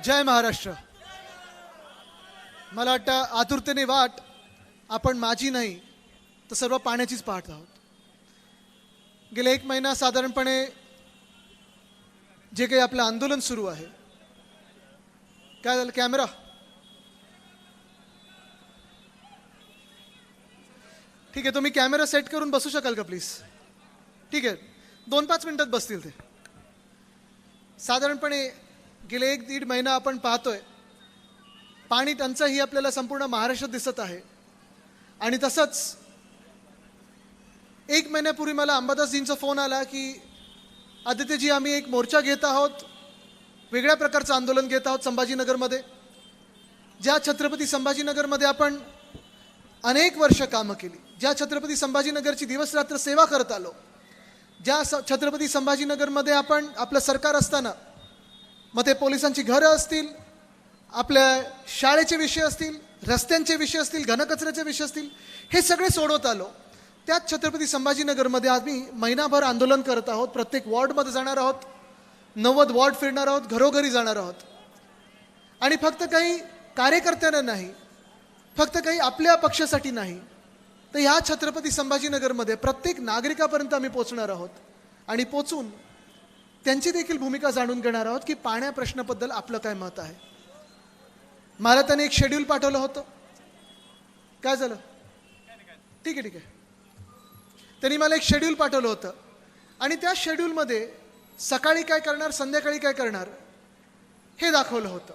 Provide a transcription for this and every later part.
जय महाराष्ट्र. मला वाटतं आतुरतेने वाट आपण माझी नाही तर सर्व पाण्याचीच पाहत आहोत. गेले एक महिना साधारणपणे जे काही आपलं आंदोलन सुरू आहे. काय झालं? कॅमेरा ठीक आहे. तुम्ही कॅमेरा सेट करून बसू शकाल का प्लीज? ठीक आहे, 2-5 मिनिटात बसतील ते. साधारणपणे गेले 1-1.5 महिना आपण पाहतोय पाणी टंचाई आपल्याला संपूर्ण महाराष्ट्रात दिसत आहे. आणि तसंच 1 महिन्यापूर्वी मला अंबादासजींचा फोन आला की आदित्यजी, आम्ही एक मोर्चा घेत आहोत, वेगळ्या प्रकारचं आंदोलन घेत आहोत संभाजीनगरमध्ये. ज्या छत्रपती संभाजीनगरमध्ये आपण अनेक वर्ष कामं केली, ज्या छत्रपती संभाजीनगरची दिवसरात्र सेवा करत आलो, ज्या छत्रपती संभाजीनगरमध्ये आपण आपलं सरकार असताना मग ते पोलिसांची घरं असतील, आपल्या शाळेचे विषय असतील, रस्त्यांचे विषय असतील, घनकचऱ्याचे विषय असतील, हे सगळे सोडवत आलो. त्याच छत्रपती संभाजीनगरमध्ये आम्ही महिनाभर आंदोलन करत आहोत. प्रत्येक वॉर्डमध्ये जाणार आहोत, 90 वॉर्ड फिरणार आहोत, घरोघरी जाणार आहोत. आणि फक्त काही कार्यकर्त्यांना नाही, फक्त काही आपल्या पक्षासाठी नाही, तर ह्या छत्रपती संभाजीनगरमध्ये प्रत्येक नागरिकापर्यंत आम्ही पोचणार आहोत. आणि पोचून त्यांची देखील भूमिका जाणून घेणार आहोत की पाण्या प्रश्नाबद्दल आपलं काय मत आहे. मला त्याने एक शेड्यूल पाठवलं होतं. काय झालं? ठीक आहे. त्यांनी मला एक शेड्यूल पाठवलं होतं आणि त्या शेड्यूलमध्ये सकाळी काय करणार, संध्याकाळी काय करणार हे दाखवलं होतं.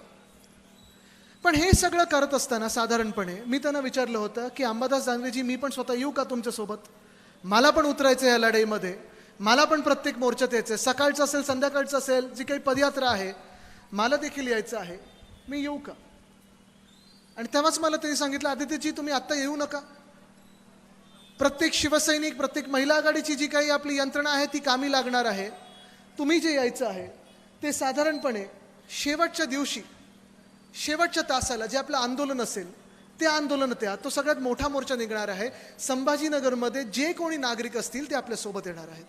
पण हे सगळं करत असताना साधारणपणे मी त्यांना विचारलं होतं की अंबादास दानवेजी, मी पण स्वतः येऊ का तुमच्यासोबत? मला पण उतरायचं या लढाईमध्ये, मला पण प्रत्येक मोर्चात यायचं आहे. सकाळचं असेल, संध्याकाळचं असेल, जी काही पदयात्रा आहे मला देखील यायचं आहे, मी येऊ का? आणि तेव्हाच मला त्यांनी सांगितलं, आदित्यजी तुम्ही आत्ता येऊ नका. प्रत्येक शिवसैनिक, प्रत्येक महिला आघाडीची जी काही आपली यंत्रणा आहे ती कामी लागणार आहे. तुम्ही जे यायचं आहे ते साधारणपणे शेवटच्या दिवशी, शेवटच्या तासाला जे आपलं आंदोलन असेल ते आंदोलन, तो सगळ्यात मोठा मोर्चा निघणार आहे. संभाजीनगरमध्ये जे कोणी नागरिक असतील ते आपल्यासोबत येणार आहेत.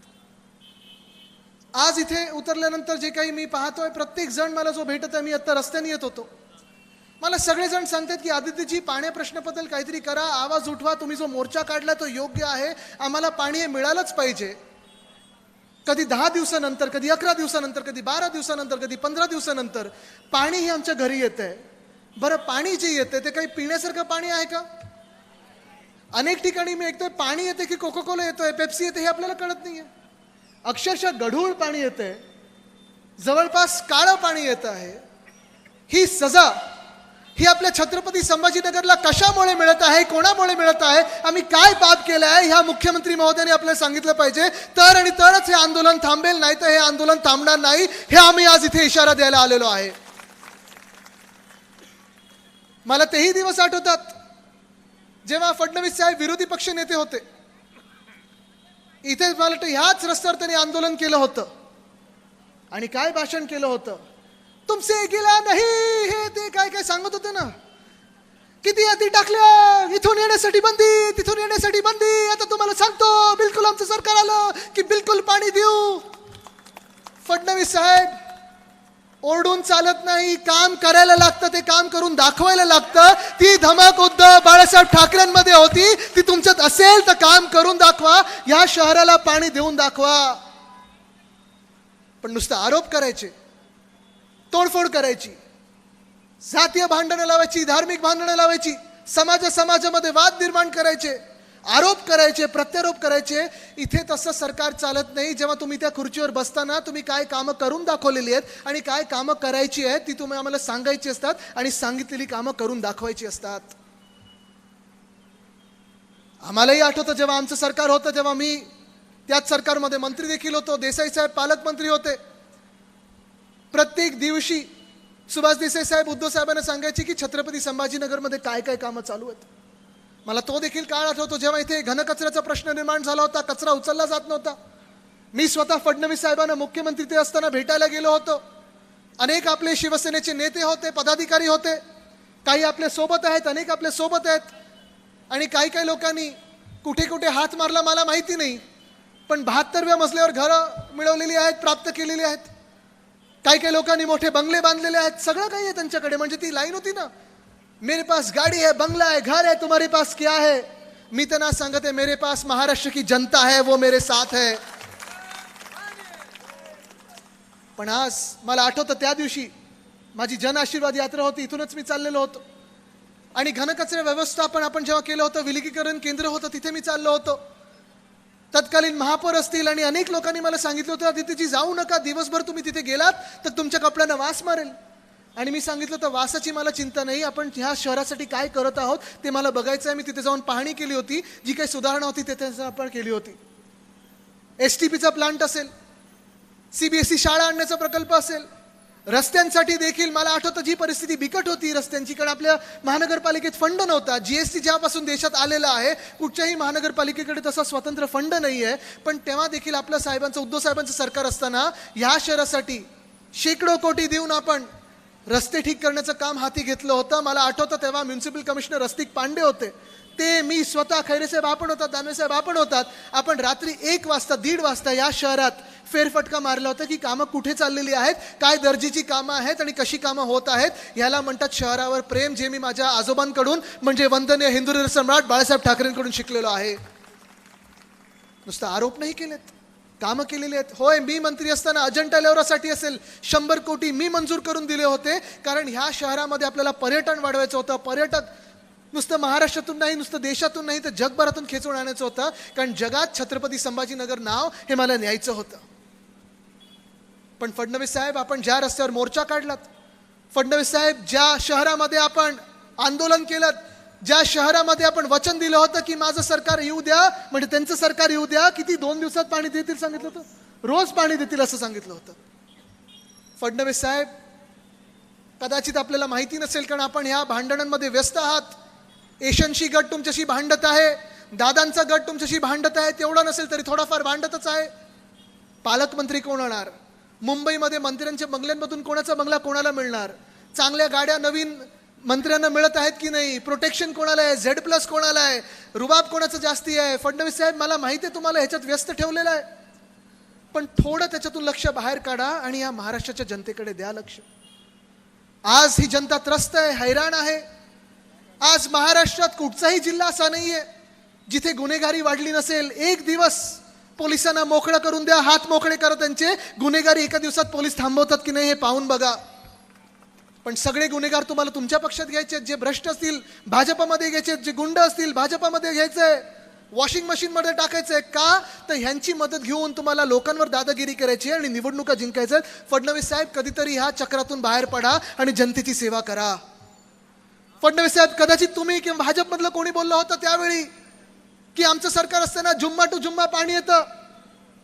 आज इथे उतरल्यानंतर जे काही मी पाहतोय, प्रत्येक जण मला जो भेटत आहे, मी आता रस्त्याने येत होतो, मला सगळेजण सांगतात की आदित्यजी, पाण्या प्रश्नाबद्दल काहीतरी करा, आवाज उठवा, तुम्ही जो मोर्चा काढला तो योग्य आहे, आम्हाला पाणी हे मिळालंच पाहिजे. कधी 10 दिवसानंतर, कधी 11 दिवसानंतर, कधी 12 दिवसानंतर, कधी 15 दिवसानंतर पाणी हे आमच्या घरी येत आहे. बरं, पाणी जे येते ते काही पिण्यासारखं पाणी आहे का? अनेक ठिकाणी मी ऐकतोय पाणी येते की कोका कोला येतोय, पेप्सी येते, हे आपल्याला कळत नाहीये. अक्षरशः गढूळ पाणी येते, जवळपास काळं पाणी येत आहे. ही सजा ही आपल्या छत्रपती संभाजीनगरला कशामुळे मिळत आहे, कोणामुळे मिळत आहे, आम्ही काय पाप केलं आहे, ह्या मुख्यमंत्री महोदयांनी आपल्याला सांगितलं पाहिजे. तर आणि तरच हे आंदोलन थांबेल, नाही तर हे आंदोलन थांबणार नाही. हे आम्ही आज इथे इशारा द्यायला आलेलो आहे. मला तेही दिवस आठवतात जेव्हा फडणवीस साहेब विरोधी पक्ष नेते होते. इथे मला वाटतं ह्याच रस्त्यावर त्यांनी आंदोलन केलं होतं आणि काय भाषण केलं होतं, तुमसे गिला नाही, हे ते काय काय सांगत होते ना. किती अति टाकल्या, इथून येण्यासाठी बंदी, तिथून येण्यासाठी बंदी. आता तुम्हाला सांगतो, बिलकुल आमचं सरकार आलं की बिलकुल पाणी देऊ. फडणवीस साहेब, ओरडून चालत नाही, काम करायला लागतं, ते काम करून दाखवायला लागतं. ती धमक उद्धव बाळासाहेब ठाकरेंमध्ये होती, ती तुमच्यात असेल तर काम करून दाखवा, या शहराला पाणी देऊन दाखवा. पण नुसतं आरोप करायचे, तोडफोड करायची, जातीय भांडणं लावायची, धार्मिक भांडणं लावायची, समाजामध्ये वाद निर्माण करायचे, आरोप करायचे, प्रत्यारोप करायचे, इथे तसं सरकार चालत नाही. जेव्हा तुम्ही त्या खुर्चीवर बसताना तुम्ही काय कामं करून दाखवलेली आहेत आणि काय कामं करायची आहेत ती तुम्ही आम्हाला सांगायची असतात आणि सांगितलेली कामं करून दाखवायची असतात. आम्हालाही आठवतं जेव्हा आमचं सरकार होतं, जेव्हा मी त्याच सरकारमध्ये मंत्री देखील होतो, देसाई साहेब पालकमंत्री होते. प्रत्येक दिवशी सुभाष देसाई साहेब उद्धव साहेबांना सांगायचे की छत्रपती संभाजीनगरमध्ये काय काय कामं चालू आहेत. मला तो देखील काळ आठवतो जेव्हा इथे घनकचऱ्याचा प्रश्न निर्माण झाला होता, कचरा उचलला जात नव्हता. मी स्वतः फडणवीस साहेबांना मुख्यमंत्री ते असताना भेटायला गेलो होतो. अनेक आपले शिवसेनेचे नेते होते, पदाधिकारी होते, काही आपल्या सोबत आहेत, अनेक आपल्या सोबत आहेत. आणि काही काही लोकांनी कुठे कुठे हात मारला मला माहिती नाही, पण 72व्या मजल्यावर घरं मिळवलेली आहेत, प्राप्त केलेली आहेत. काही काही लोकांनी मोठे बंगले बांधलेले आहेत, सगळं काही आहे त्यांच्याकडे. म्हणजे ती लाईन होती ना, मेरे पास गाड़ी है, बंगला है, घर है, तुम्हारे पास क्या है? मी त्यांना सांगते, मेरे पास महाराष्ट्र की जनता है, वो मेरे साथ है. पण आज मला आठवतं त्या दिवशी माझी जन आशीर्वाद यात्रा होती, इथूनच मी चाललेलो होतो आणि घनकचरा व्यवस्थापन आपण जेव्हा केलं होतं, विलगीकरण केंद्र होतं, तिथे मी चाललो होतो. तत्कालीन महापौर असतील आणि अनेक लोकांनी मला सांगितलं होतं, तिथे जाऊ नका, दिवसभर तुम्ही तिथे गेलात तर तुमच्या कपड्यांना वास मारेल. आणि मी सांगितलं तर वासाची मला चिंता नाही, आपण ह्या शहरासाठी काय करत आहोत ते मला बघायचं आहे. मी तिथे जाऊन पाहणी केली होती, जी काही सुधारणा होती तिथे आपण केली होती. STPचा प्लांट असेल, CBSE शाळा आणण्याचा प्रकल्प असेल, रस्त्यांसाठी देखील मला आठवतं जी परिस्थिती बिकट होती रस्त्यांची, कारण आपल्या महानगरपालिकेत फंड नव्हता. GST जेव्हापासून देशात आलेला आहे, कुठच्याही महानगरपालिकेकडे तसा स्वतंत्र फंड नाही आहे. पण तेव्हा देखील आपल्या साहेबांचं, उद्धव साहेबांचं सरकार असताना ह्या शहरासाठी शेकडो कोटी देऊन आपण रस्ते ठीक करण्याचं काम हाती घेतलं होतं. मला आठवतं तेव्हा म्युन्सिपल कमिशनर रस्तिक पांडे होते, ते, मी स्वतः, खैरेसाहेब आपण होतात, दानवेसाहेब आपण होतात. आपण रात्री 1 वाजता 1:30 वाजता या शहरात फेरफटका मारला होता की कामं कुठे चाललेली आहेत, काय दर्जाची कामं आहेत आणि कशी कामं होत आहेत. याला म्हणतात शहरावर प्रेम, जे मी माझ्या आजोबांकडून म्हणजे वंदनीय हिंदू सम्राट बाळासाहेब ठाकरेंकडून शिकलेलो आहे. नुसतं आरोप नाही केलेत, कामं केलेली आहेत. होय, मी मंत्री असताना अजंठा एलोरासाठी असेल 100 कोटी मी मंजूर करून दिले होते, कारण ह्या शहरामध्ये आपल्याला पर्यटन वाढवायचं होतं. पर्यटक नुसतं महाराष्ट्रातून नाही, नुसतं देशातून नाही, तर जगभरातून खेचून आणायचं होतं, कारण जगात छत्रपती संभाजीनगर नाव हे मला न्यायचं होतं. पण फडणवीस साहेब, आपण ज्या रस्त्यावर मोर्चा काढलात, फडणवीस साहेब ज्या शहरामध्ये आपण आंदोलन केलं, ज्या शहरामध्ये आपण वचन दिलं होतं की माझं सरकार येऊ द्या, म्हणजे त्यांचं सरकार येऊ द्या, किती 2 दिवसात पाणी देतील सांगितलं होतं, रोज पाणी देतील असं सांगितलं होतं. फडणवीस साहेब, कदाचित आपल्याला माहिती नसेल, कारण आपण ह्या भांडणांमध्ये व्यस्त आहात. एशनशी गट तुमच्याशी भांडत आहे, दादांचा गट तुमच्याशी भांडत आहे, तेवढं नसेल तरी थोडाफार भांडतच आहे. पालकमंत्री कोण होणार? मुंबईमध्ये मंत्र्यांच्या बंगल्यांमधून कोणाचा बंगला कोणाला मिळणार? चांगल्या गाड्या नवीन मंत्र्यांना मिळत आहेत की नाही? प्रोटेक्शन कोणाला आहे? Z+ कोणाला आहे? रुबाब कोणाचं जास्ती आहे? फडणवीस साहेब, मला माहिती आहे तुम्हाला ह्याच्यात व्यस्त ठेवलेलं आहे, पण थोडं त्याच्यातून लक्ष बाहेर काढा आणि या महाराष्ट्राच्या जनतेकडे द्या लक्ष. आज ही जनता त्रस्त आहे, हैराण आहे. आज महाराष्ट्रात कुठचाही जिल्हा असा नाहीये जिथे गुन्हेगारी वाढली नसेल. एक दिवस पोलिसांना मोकळं करून द्या, हात मोकळे करा त्यांचे. गुन्हेगारी एका दिवसात पोलीस थांबवतात की नाही हे पाहून बघा. पण सगळे गुन्हेगार तुम्हाला तुमच्या पक्षात घ्यायचे, जे भ्रष्ट असतील भाजपमध्ये घ्यायचे, जे गुंड असतील भाजपमध्ये घ्यायचे, वॉशिंग मशीनमध्ये टाकायचंय का? तर ह्यांची मदत घेऊन तुम्हाला लोकांवर दादागिरी करायची आणि निवडणुका जिंकायचं. फडणवीस साहेब, कधीतरी ह्या चक्रातून बाहेर पडा आणि जनतेची सेवा करा. फडणवीस साहेब, कदाचित तुम्ही किंवा भाजपमधलं कोणी बोललं होतं त्यावेळी की आमचं सरकार असताना जुम्मा टू जुम्मा पाणी येतं,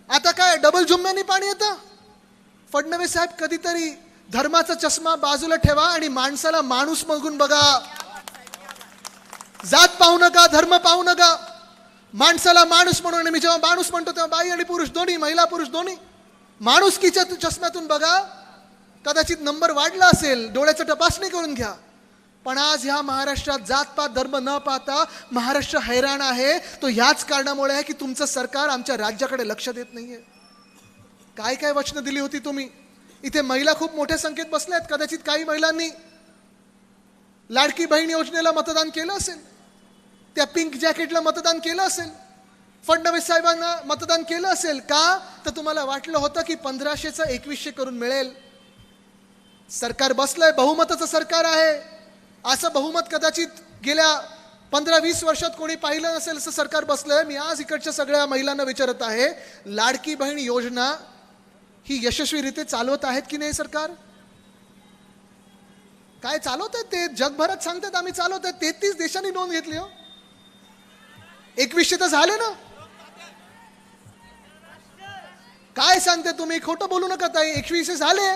आता काय डबल जुम्म्यानी पाणी येतं. फडणवीस साहेब, कधीतरी धर्माचा चष्मा बाजूला ठेवा आणि माणसाला माणूस बघून बघा. जात पाहू नका, धर्म पाहू नका, माणसाला माणूस म्हणून. मी जेव्हा माणूस म्हणतो तेव्हा बाई आणि पुरुष दोन्ही, महिला पुरुष दोन्ही, माणुसकीच्या चष्म्यातून बघा. कदाचित नंबर वाढला असेल, डोळ्याचं तपासणी करून घ्या. पण आज ह्या महाराष्ट्रात जातपात धर्म न पाहता महाराष्ट्र हैराण आहे. तो ह्याच कारणामुळे आहे की तुमचं सरकार आमच्या राज्याकडे लक्ष देत नाहीये. काय काय वचनं दिली होती तुम्ही? इथे महिला खूप मोठ्या संख्येत बसल्यात. कदाचित काही महिलांनी लाडकी बहीण योजनेला मतदान केलं असेल, त्या पिंक जॅकेटला मतदान केलं असेल, फडणवीस साहेबांना मतदान केलं असेल. का? तर तुम्हाला वाटलं होतं की 1500चं 2100 करून मिळेल. सरकार बसलंय, बहुमताचं सरकार आहे. असं बहुमत कदाचित गेल्या 15-20 वर्षात कोणी पाहिलं नसेल असं सरकार बसलंय. मी आज इकडच्या सगळ्या महिलांना विचारत आहे, लाडकी बहीण योजना ही यशस्वीरित्या चालवत आहेत की नाही सरकार? काय चालवत आहेत ते? जगभरात सांगतात आम्ही चालवत आहेत. 33 देशांनी नोंद घेतली हो. 2100 तर झाले ना. काय सांगते तुम्ही? खोटं बोलू नका ताई, 2100 झाले.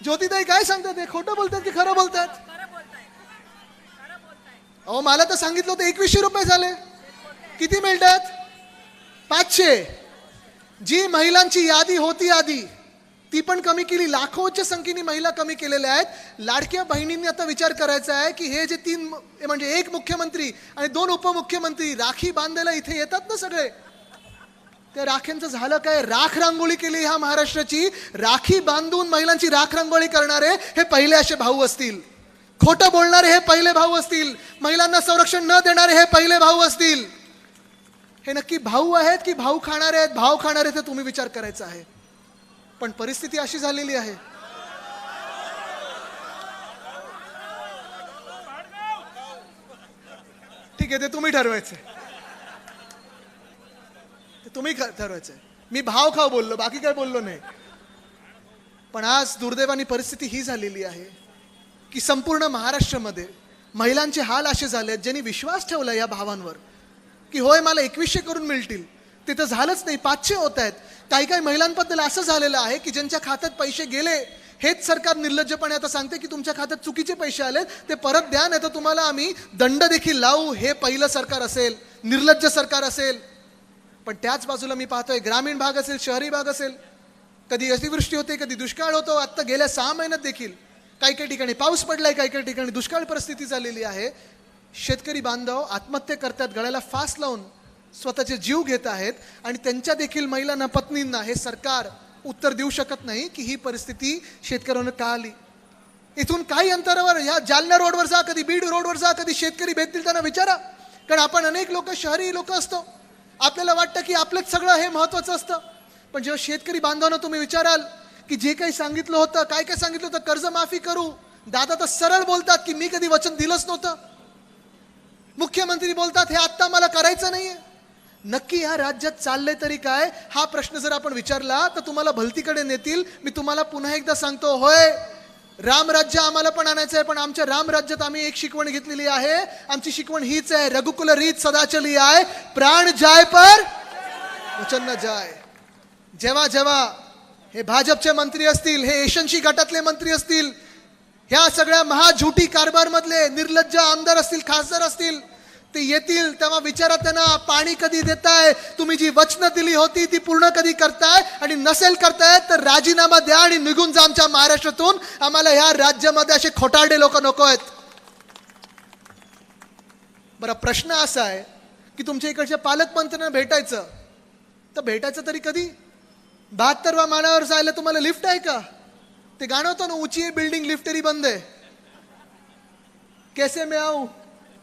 ज्योतिताई काय सांगतात? ते खोटं बोलतात की खरं बोलतात? अहो, मला तर सांगितलं होतं 2100 रुपये झाले. किती मिळतात? 500. जी महिलांची यादी होती आधी ती पण कमी केली. लाखोच्या संख्येने महिला कमी केलेल्या आहेत. लाडक्या बहिणींनी आता विचार करायचा आहे की हे जे 3 म्हणजे 1 मुख्यमंत्री आणि 2 उपमुख्यमंत्री राखी बांधायला इथे येतात ना सगळे, त्या राख्यांचं झालं काय? राख रांगोळी केली ह्या महाराष्ट्राची. राखी बांधून महिलांची राख रांगोळी करणारे हे पहिले असे भाऊ असतील. खोटं बोलणारे हे पहिले भाऊ असतील. महिलांना संरक्षण न देणारे हे पहिले भाऊ असतील. हे नक्की भाऊ आहेत की भाऊ खाणारे आहेत? भाव खाणारे ते तुम्ही विचार करायचा आहे. पण परिस्थिती अशी झालेली आहे, ठीक आहे, ते तुम्ही ठरवायचं, ते तुम्ही ठरवायचं. मी भाव खाव बोललो, बाकी काय बोललो नाही. पण आज दुर्दैवाने परिस्थिती ही झालेली आहे की संपूर्ण महाराष्ट्रामध्ये महिलांचे हाल असे झाले आहेत, ज्यांनी विश्वास ठेवला या भावांवर की होय मला 2100 करून मिळतील. ते तर झालंच नाही, 500 होत आहेत. काही काही महिलांबद्दल असं झालेलं आहे की ज्यांच्या खात्यात पैसे गेले, हेच सरकार निर्लज्जपणे आता सांगते की तुमच्या खात्यात चुकीचे पैसे आले, ते परत द्या, नाही तर तुम्हाला आम्ही दंड देखील लावू. हे पहिलं सरकार असेल, निर्लज्ज सरकार असेल. पण त्याच बाजूला मी पाहतोय ग्रामीण भाग असेल, शहरी भाग असेल, कधी अतिवृष्टी होते, कधी दुष्काळ होतो. आता गेल्या 6 महिन्यात देखील काही काही ठिकाणी पाऊस पडलाय, काही काही ठिकाणी दुष्काळ परिस्थिती झालेली आहे. शेतकरी बांधव आत्महत्या करतात, गळ्याला फास लावून स्वतःचे जीव घेत आहेत. आणि त्यांच्या देखील महिलांना, पत्नींना हे सरकार उत्तर देऊ शकत नाही की ही परिस्थिती शेतकऱ्यांना का आली. इथून काही अंतरावर या जालना रोडवर जा, कधी बीड रोडवर जा, कधी शेतकरी भेटतील त्यांना विचारा. कारण आपण अनेक लोक शहरी लोक असतो, आपल्याला वाटतं की आपलंच सगळं हे महत्वाचं असतं. पण जेव्हा शेतकरी बांधवांना तुम्ही विचाराल की जे काही सांगितलं होतं, काय काय सांगितलं होतं, कर्जमाफी करू, दादा तर सरळ बोलतात की मी कधी वचन दिलंच नव्हतं. मुख्यमंत्री बोलतात हे आत्ता मला करायचं नाहीये. नक्की ह्या राज्यात चाललंय तरी काय, हा प्रश्न जर आपण विचारला तर तुम्हाला भलतीकडे नेतील. मी तुम्हाला पुन्हा एकदा सांगतो, होय रामराज्य आम्हाला पण आणायचं आहे, पण आमच्या रामराज्यात आम्ही एक शिकवण घेतलेली आहे. आमची शिकवण हीच आहे, रघुकुल रीत सदा चली आहे, प्राण जाय पर वचन न जाय. जेव्हा जेव्हा हे भाजपचे मंत्री असतील, हे एशनशी गटातले मंत्री असतील, ह्या सगळ्या महाझुटी कारभार मधले निर्लज्ज आमदार असतील, खासदार असतील, ते येतील तेव्हा विचारा त्यांना, पाणी कधी देताय, तुम्ही जी वचनं दिली होती ती पूर्ण कधी करताय, आणि नसेल करताय तर राजीनामा द्या आणि निघून जा आमच्या महाराष्ट्रातून. आम्हाला ह्या राज्यामध्ये असे खोटारडे लोक नको आहेत. बरं, प्रश्न असा आहे की तुमच्या इकडच्या पालकमंत्र्यांना भेटायचं, तर भेटायचं तरी कधी? 72व्या माळ्यावर जायला तुम्हाला लिफ्ट आहे का? ते गाणं होतं ना, ऊंची आहे बिल्डिंग लिफ्ट तरी बंद आहे, कैसे मैं आऊ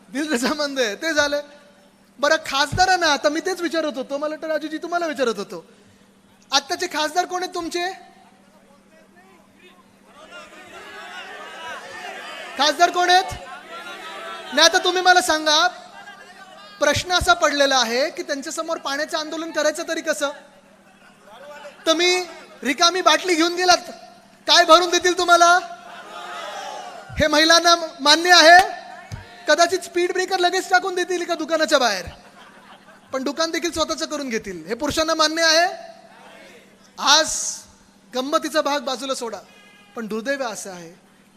दिल रजामंद आहे, ते झालं. बरं, खासदारांना आता मी तेच विचारत होतो, मला तर राजूजी तुम्हाला विचारत होतो, आत्ताचे खासदार कोण आहेत तुमचे? खासदार कोण आहेत? नाही, आता तुम्ही मला सांगा, प्रश्न असा पडलेला आहे की त्यांच्या समोर पाण्याचं आंदोलन करायचं तरी कसं? तुम्ही रिकामी बाटली घेऊन गेलात, काय भरून देतील तुम्हाला? हे महिलांना मान्य आहे? कदाचित स्पीड ब्रेकर लगेच टाकून देतील का दुकानाच्या बाहेर, पण दुकान देखील स्वतःचं करून घेतील. हे पुरुषांना मान्य आहे? आज गंमतीचा भाग बाजूला सोडा, पण दुर्दैव असं आहे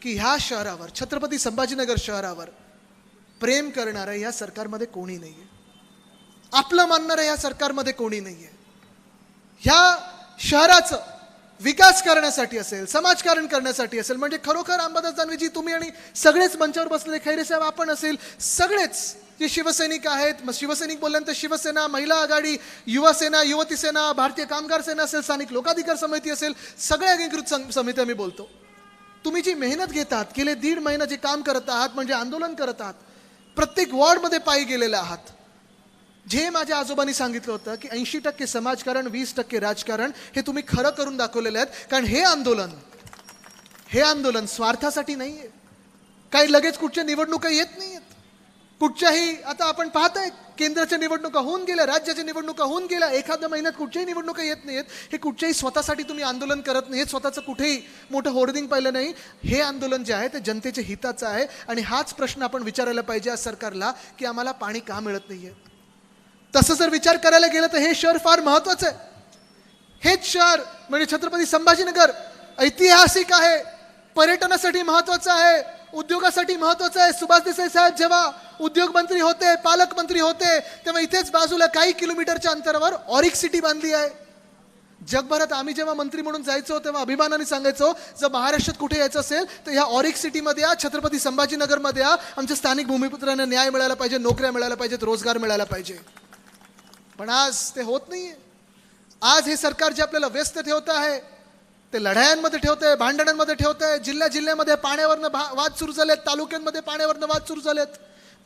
की ह्या शहरावर, छत्रपती संभाजीनगर शहरावर प्रेम करणारं या सरकारमध्ये कोणी नाहीये, आपलं मानणारं या सरकारमध्ये कोणी नाहीये. ह्या शहराचं विकास करण्यासाठी असेल, समाजकारण करण्यासाठी असेल, म्हणजे खरोखर अंबादास दानवेजी, तुम्ही आणि सगळेच मंचावर बसलेले, खैरे साहेब आपण असेल, सगळेच जे शिवसैनिक आहेत, शिवसैनिक बोलल्यानंतर शिवसेना, महिला आघाडी, युवा सेना, युवती सेना, भारतीय कामगार सेना असेल, स्थानिक लोकाधिकार समिती असेल, सगळ्या अंगीकृत समित्या मी बोलतो. तुम्ही जी मेहनत घेतात, गेले 1.5 महिना जे काम करत आहात, म्हणजे आंदोलन करत आहात, प्रत्येक वॉर्डमध्ये पायी गेलेले आहात. जे माझ्या आजोबांनी सांगितलं होतं की 80% समाजकारण, 20% राजकारण, हे तुम्ही खरं करून दाखवलेलं आहेत. कारण हे आंदोलन स्वार्थासाठी नाहीये. काही लगेच कुठच्या निवडणुका येत नाहीयेत. कुठच्याही, आता आपण पाहतोय केंद्राच्या निवडणुका होऊन गेल्या, राज्याच्या निवडणुका होऊन गेल्या, एखाद्या महिन्यात कुठच्याही निवडणुका येत नाहीयेत. हे कुठच्याही स्वतःसाठी तुम्ही आंदोलन करत नाही, स्वतःचं कुठेही मोठं होर्डिंग पाहिलं नाही. हे आंदोलन जे आहे ते जनतेच्या हिताचं आहे. आणि हाच प्रश्न आपण विचारायला पाहिजे आज सरकारला की आम्हाला पाणी का मिळत नाहीये. तसं जर विचार करायला गेलं तर हे शहर फार महत्वाचं आहे. हेच शहर म्हणजे छत्रपती संभाजीनगर ऐतिहासिक आहे, पर्यटनासाठी महत्वाचं आहे, उद्योगासाठी महत्वाचं आहे. सुभाष देसाई साहेब जेव्हा उद्योग मंत्री होते, पालकमंत्री होते, तेव्हा इथेच बाजूला काही किलोमीटरच्या अंतरावर ऑरिक सिटी बांधली आहे. जगभरात आम्ही जेव्हा मंत्री म्हणून जायचो तेव्हा अभिमानाने सांगायचो, जर महाराष्ट्रात कुठे यायचं असेल तर ह्या ऑरिक सिटीमध्ये या, छत्रपती संभाजीनगरमध्ये या, आमच्या स्थानिक भूमिपुत्रांना न्याय मिळाला पाहिजे, नोकऱ्या मिळाल्या पाहिजेत, रोजगार मिळाला पाहिजे. पण आज ते होत नाहीये. आज हे सरकार जे आपल्याला व्यस्त ठेवत आहे ते लढायांमध्ये ठेवत आहे, भांडणांमध्ये ठेवत आहे. जिल्ह्यामध्ये पाण्यावरनं वाद सुरू झालेत, तालुक्यांमध्ये पाण्यावरनं वाद सुरू झालेत.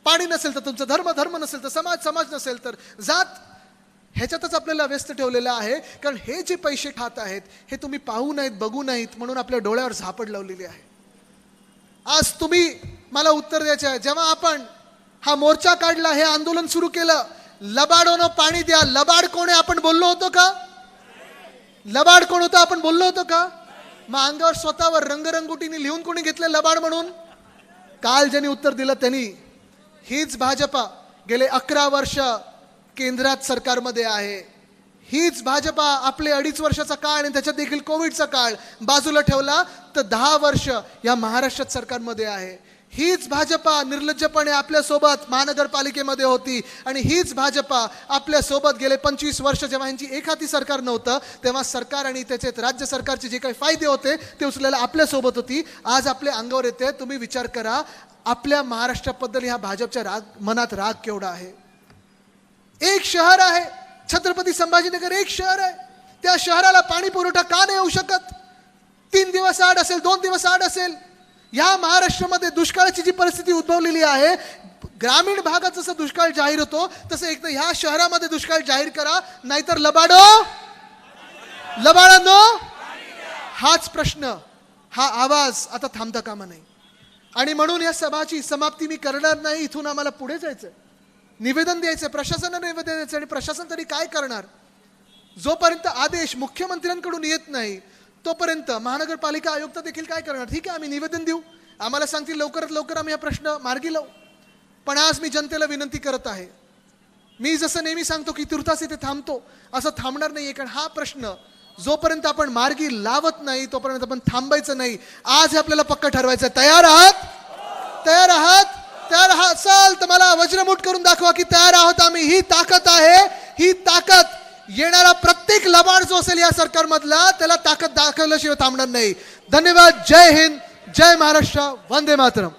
पाणी नसेल तर तुमचं धर्म नसेल तर समाज नसेल तर जात, ह्याच्यातच आपल्याला व्यस्त ठेवलेलं आहे. कारण हे जे पैसे खात आहेत हे तुम्ही पाहू नाहीत, बघू नाहीत, म्हणून आपल्या डोळ्यावर झापड लावलेली आहे. आज तुम्ही मला उत्तर द्यायचे आहे. जेव्हा आपण हा मोर्चा काढला, हे आंदोलन सुरू केलं, लबाडोनं पाणी द्या, लबाड कोण आहे आपण बोललो होतो का? लबाड कोण होतं आपण बोललो होतो का? मग अंगावर स्वतःवर रंगरंगोटीने लिहून कोणी घेतलं लबाड म्हणून? काल ज्यांनी उत्तर दिलं त्यांनी. हीच भाजपा गेले 11 वर्ष केंद्रात सरकारमध्ये आहे. हीच भाजपा आपले 2.5 वर्षाचा काळ आणि त्याच्यात देखील कोविडचा काळ बाजूला ठेवला तर 10 वर्ष या महाराष्ट्रात सरकारमध्ये आहे. हीच भाजपा निर्लज्जपणे आपल्यासोबत महानगरपालिकेमध्ये होती आणि हीच भाजपा आपल्यासोबत गेले 25 वर्ष जेव्हा यांची एकहाती सरकार नव्हतं तेव्हा सरकार आणि त्याचे राज्य सरकारचे जे काही फायदे होते ते उचलायला आपल्यासोबत होती. आज आपल्या अंगावर येते. तुम्ही विचार करा, आपल्या महाराष्ट्राबद्दल ह्या भाजपच्या मनात राग केवढा आहे. एक शहर आहे छत्रपती संभाजीनगर, एक शहर आहे. त्या शहराला पाणी पुरवठा का नाही होऊ शकत? 3 दिवस आड असेल, 2 दिवस आड असेल. या महाराष्ट्रामध्ये दुष्काळाची जी परिस्थिती उद्भवलेली आहे, ग्रामीण भागात जसं दुष्काळ जाहीर होतो तसं एकदा ह्या शहरामध्ये दुष्काळ जाहीर करा, नाहीतर लबाडांनो हाच प्रश्न, हा आवाज आता थांबता कामा नाही. आणि म्हणून या सभाची समाप्ती मी करणार नाही. इथून आम्हाला पुढे जायचं, निवेदन द्यायचं, प्रशासनाला निवेदन द्यायचं. आणि प्रशासन तरी काय करणार? जोपर्यंत आदेश मुख्यमंत्र्यांकडून येत नाही तोपर्यंत महानगरपालिका आयुक्त देखील काय करणार? ठीक आहे, आम्ही निवेदन देऊ, आम्हाला सांगतील लवकरात लवकर आम्ही हा प्रश्न मार्गी लावू. पण आज मी जनतेला विनंती करत आहे, मी जसं नेहमी सांगतो की तुर्तास इथे थांबतो, असं थांबणार नाहीये. कारण हा प्रश्न जोपर्यंत आपण मार्गी लावत नाही तोपर्यंत आपण थांबायचं नाही. आज हे आपल्याला पक्क ठरवायचं. तयार आहात? तयार आहात? तयार असाल तर मला वज्रमुठ करून दाखवा की तयार आहोत आम्ही. ही ताकद आहे, ही ताकद येणारा प्रत्येक लबाड जो असेल या सरकारमधला त्याला ताकद दाखवल्याशिवाय थांबणार नाही. धन्यवाद. जय हिंद, जय महाराष्ट्र, वंदे मातरम.